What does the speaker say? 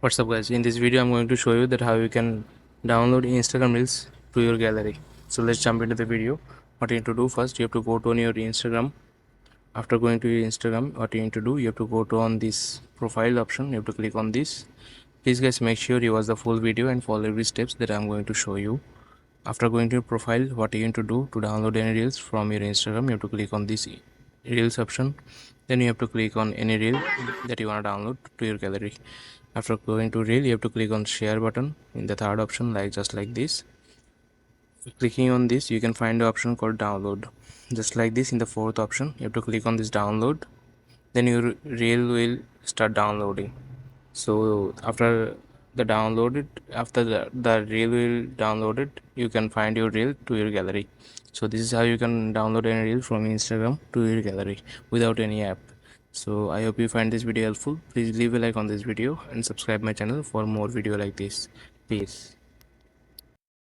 What's up guys, in this video I'm going to show you that how you can download Instagram Reels to your gallery. So let's jump into the video. What you need to do, first you have to go to on your Instagram. After going to your Instagram, what you need to do, you have to go to on this profile option. You have to click on this. Please guys, make sure you watch the full video and follow every steps that I'm going to show you. After going to your profile, what you need to do to download any reels from your Instagram, you have to click on this reels option. Then you have to click on any reel that you want to download to your gallery. After going to reel, you have to click on share button in the third option, like just like this. Clicking on this, you can find the option called download. Just like this, in the fourth option, you have to click on this download. Then your reel will start downloading. So after the reel will download it, you can find your reel to your gallery. So this is how you can download any reel from Instagram to your gallery without any app. So I hope you find this video helpful. Please leave a like on this video and subscribe my channel for more video like this. Peace.